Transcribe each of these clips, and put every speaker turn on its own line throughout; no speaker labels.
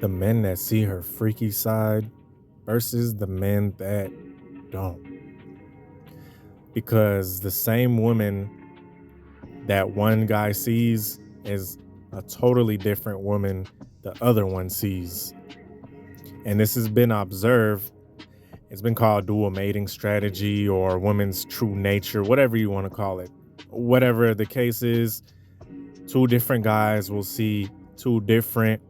the men that see her freaky side versus the men that don't. Because the same woman that one guy sees is a totally different woman the other one sees. And this has been observed. It's been called dual mating strategy or woman's true nature, whatever you want to call it. Whatever the case is, two different guys will see two different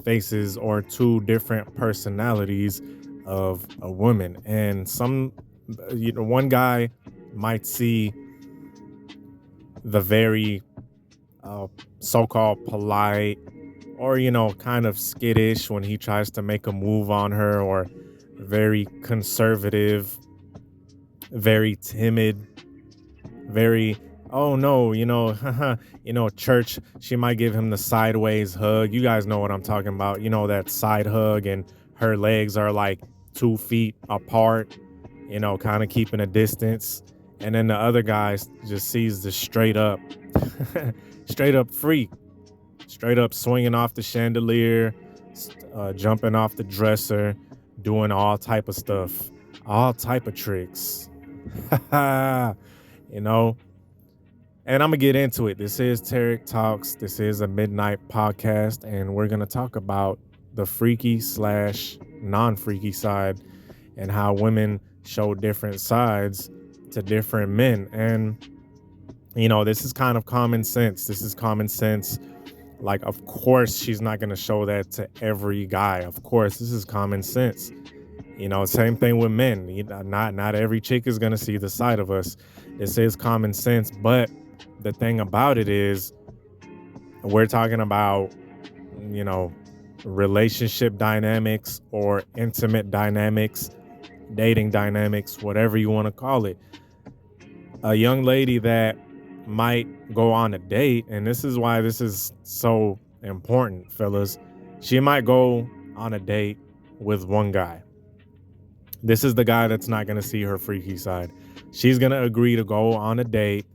faces or two different personalities of a woman. And one guy might see the very so-called polite or, kind of skittish when he tries to make a move on her, or very conservative, very timid, very, oh no, church. She might give him the sideways hug. You guys know what I'm talking about. That side hug, and her legs are like 2 feet apart, kind of keeping a distance. And then the other guy just sees the straight up freak, straight up swinging off the chandelier, jumping off the dresser, doing all type of stuff, all type of tricks. you know and I'm gonna get into it. This is Tarik Talks. This is a midnight podcast, and we're gonna talk about the freaky / non-freaky side and how women show different sides to different men. And this is kind of common sense. Like, of course she's not going to show that to every guy. Of course, this is common sense. Same thing with men. Not every chick is going to see the side of us. This is common sense. But the thing about it is, we're talking about, relationship dynamics or intimate dynamics, dating dynamics, whatever you want to call it. A young lady that might go on a date, and this is why this is so important, fellas. She might go on a date with one guy. This is the guy that's not going to see her freaky side. She's going to agree to go on a date,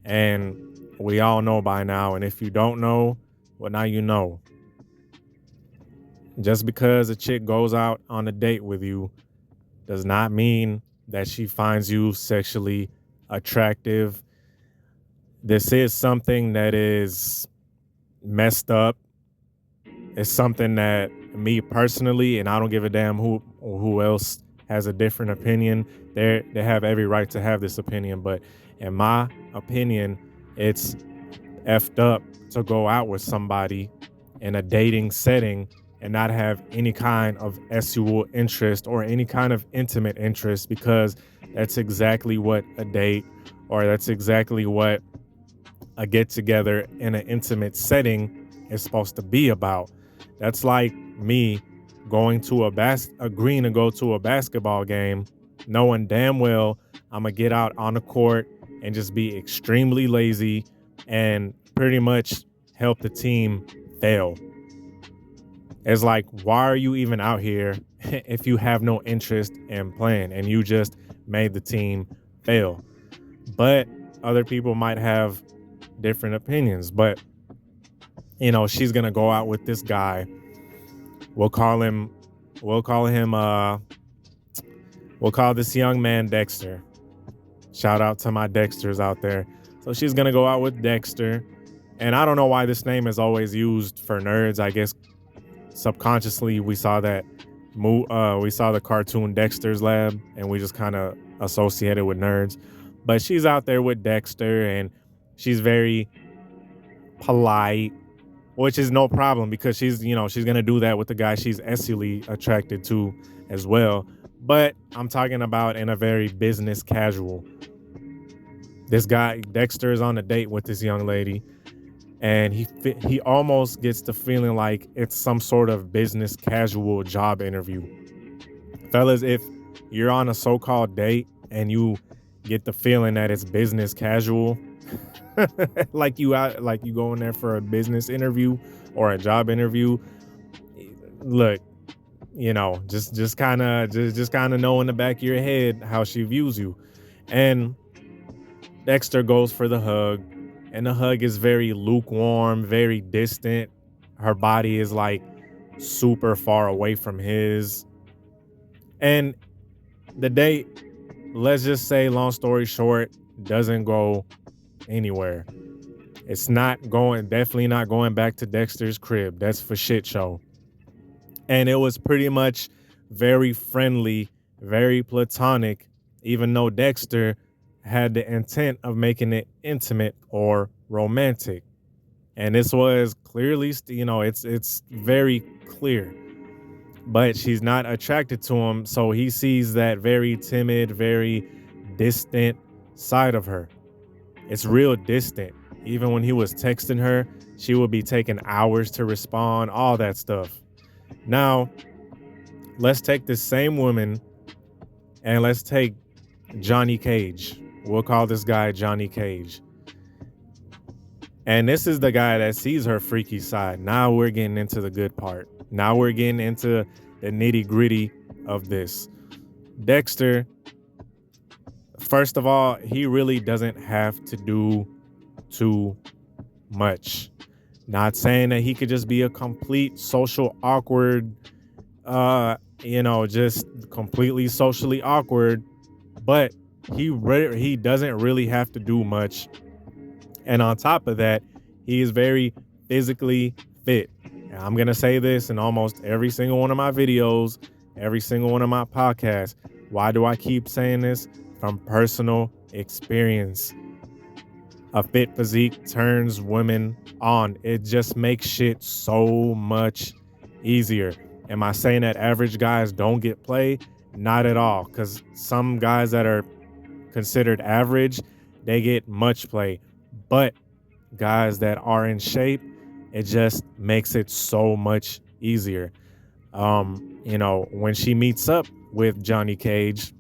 and we all know by now. And if you don't know, well, now you know. Just because a chick goes out on a date with you does not mean that she finds you sexually attractive. This is something that is messed up. It's something that me personally, and I don't give a damn who else has a different opinion. They have every right to have this opinion, but in my opinion, it's effed up to go out with somebody in a dating setting and not have any kind of sexual interest or any kind of intimate interest, because that's exactly what a date, or that's exactly what a get-together in an intimate setting is supposed to be about. That's like me agreeing to go to a basketball game, knowing damn well I'm gonna get out on the court and just be extremely lazy and pretty much help the team fail. It's like, why are you even out here if you have no interest in playing and you just made the team fail? But other people might have different opinions. But she's gonna go out with this guy. We'll call this young man Dexter. Shout out to my Dexters out there. So she's gonna go out with Dexter, and I don't know why this name is always used for nerds. I guess subconsciously we saw the cartoon Dexter's Lab, and we just kind of associated with nerds. But she's out there with Dexter, and she's very polite, which is no problem, because she's gonna do that with the guy she's sexually attracted to as well. But I'm talking about in a very business casual. This guy Dexter is on a date with this young lady, and he almost gets the feeling like it's some sort of business casual job interview. Fellas, if you're on a so-called date and you get the feeling that it's business casual, like you go in there for a business interview or a job interview, look, just kind of know in the back of your head how she views you. And Dexter goes for the hug, and the hug is very lukewarm, very distant. Her body is like super far away from his. And the date, let's just say, long story short, doesn't go anywhere. It's definitely not going back to Dexter's crib. That's for shit show. And it was pretty much very friendly, very platonic, even though Dexter had the intent of making it intimate or romantic. And this was clearly, it's very clear. But she's not attracted to him, so he sees that very timid, very distant side of her. It's real distant. Even when he was texting her, she would be taking hours to respond, all that stuff. Now, let's take this same woman and let's take Johnny Cage. We'll call this guy Johnny Cage. And this is the guy that sees her freaky side. Now we're getting into the good part. Now we're getting into the nitty gritty of this. Dexter, first of all, he really doesn't have to do too much. Not saying that he could just be a complete social awkward, just completely socially awkward, but he doesn't really have to do much. And on top of that, he is very physically fit. And I'm going to say this in almost every single one of my videos, every single one of my podcasts. Why do I keep saying this? From personal experience. A fit physique turns women on. It just makes shit so much easier. Am I saying that average guys don't get play? Not at all. Because some guys that are considered average, they get much play. But guys that are in shape, it just makes it so much easier. When she meets up with Johnny Cage,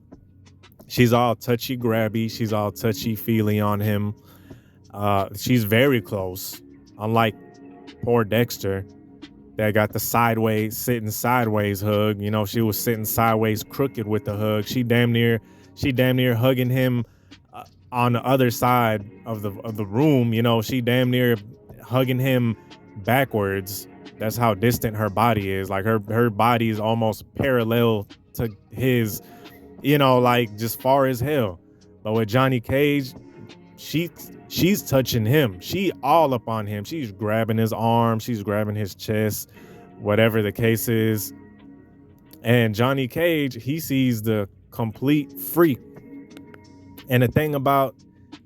she's all touchy grabby. She's all touchy feely on him. She's very close, unlike poor Dexter that got the sitting sideways hug. She was sitting sideways crooked with the hug. She damn near hugging him on the other side of the room. She damn near hugging him backwards. That's how distant her body is. Like her body is almost parallel to his, like just far as hell. But with Johnny Cage, she's touching him. She all up on him. She's grabbing his arm. She's grabbing his chest, whatever the case is. And Johnny Cage, he sees the complete freak. And the thing about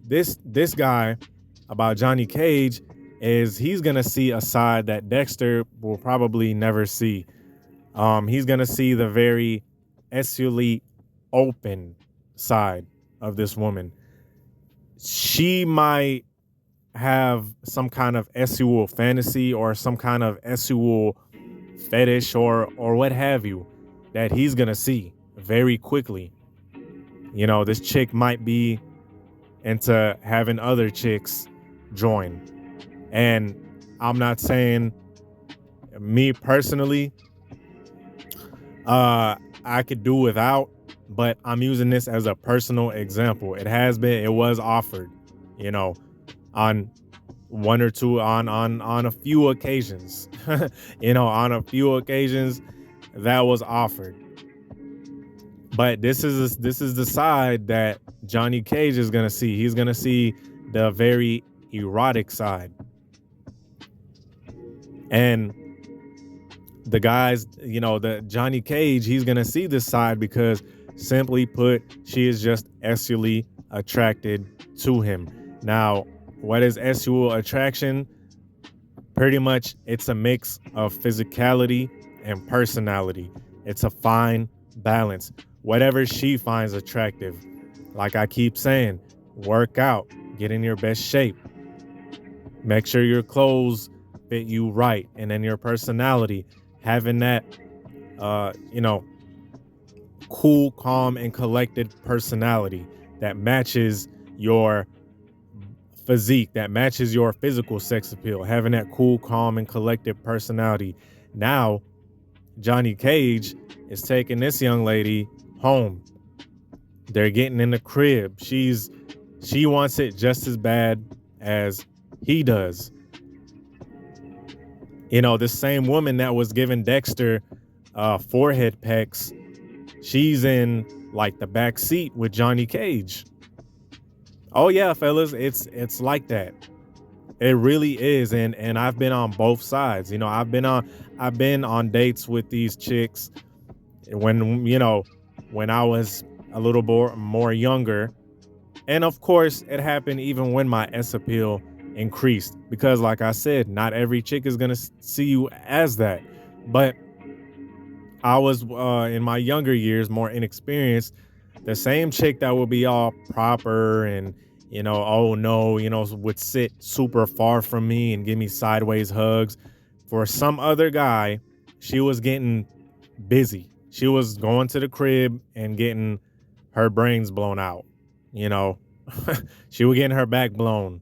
this guy, about Johnny Cage, is he's going to see a side that Dexter will probably never see. He's going to see the very sexually open side of this woman. She might have some kind of sexual fantasy or some kind of sexual fetish or what have you that he's going to see very quickly. This chick might be into having other chicks join. And I'm not saying me personally, I could do without, but I'm using this as a personal example. It was offered, on one or two, on a few occasions, on a few occasions that was offered. But this is the side that Johnny Cage is going to see. He's going to see the very erotic side. And the guys, the Johnny Cage, he's going to see this side because, simply put, she is just sexually attracted to him. Now, what is sexual attraction? Pretty much, it's a mix of physicality and personality. It's a fine balance. Whatever she finds attractive. Like I keep saying, work out, get in your best shape. Make sure your clothes fit you right. And then your personality, having that, cool, calm, and collected personality that matches your physique, that matches your physical sex appeal, having that cool, calm, and collected personality. Now, Johnny Cage is taking this young lady home. They're getting in the crib. She wants it just as bad as he does. You know, this same woman that was giving Dexter forehead pecks, she's in like the back seat with Johnny Cage. Oh yeah, fellas, it's like that. It really is, and I've been on both sides. You know, I've been on dates with these chicks when when I was a little more younger, and of course, it happened even when my S appeal increased because, like I said, not every chick is gonna see you as that. But I was in my younger years more inexperienced. The same chick that would be all proper and oh no, would sit super far from me and give me sideways hugs. For some other guy, she was getting busy. She was going to the crib and getting her brains blown out. You know, she was getting her back blown.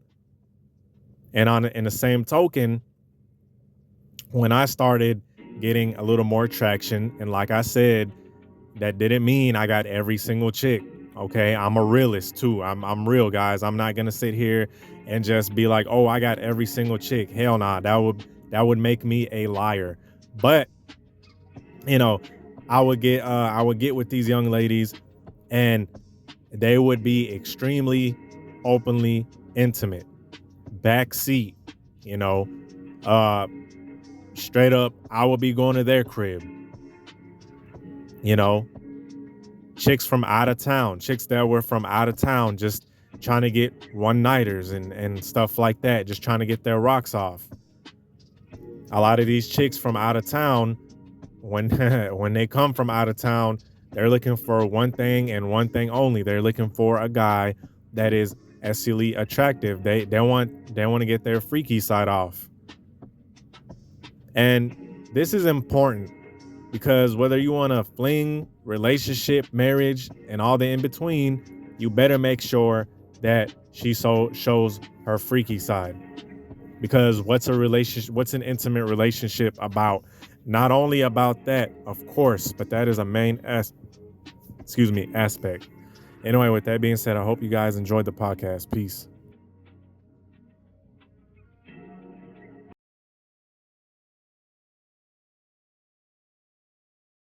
And in the same token, when I started getting a little more traction, and like I said, that didn't mean I got every single chick. Okay, I'm a realist too. I'm real, guys. I'm not gonna sit here and just be like, oh, I got every single chick. Hell nah, that would make me a liar. But you know, I would get with these young ladies, and they would be extremely openly intimate, backseat. You know, uh, straight up, I would be going to their crib. You know, chicks from out of town, chicks that were from out of town, just trying to get one nighters and stuff like that, just trying to get their rocks off. A lot of these chicks from out of town, when when they come from out of town, they're looking for one thing and one thing only. They're looking for a guy that is sexually attractive. They want to get their freaky side off. And this is important because whether you want a fling, relationship, marriage, and all the in between, you better make sure that she shows her freaky side. Because what's an intimate relationship about? Not only about that, of course, but that is a main aspect. Anyway, with that being said, I hope you guys enjoyed the podcast. Peace.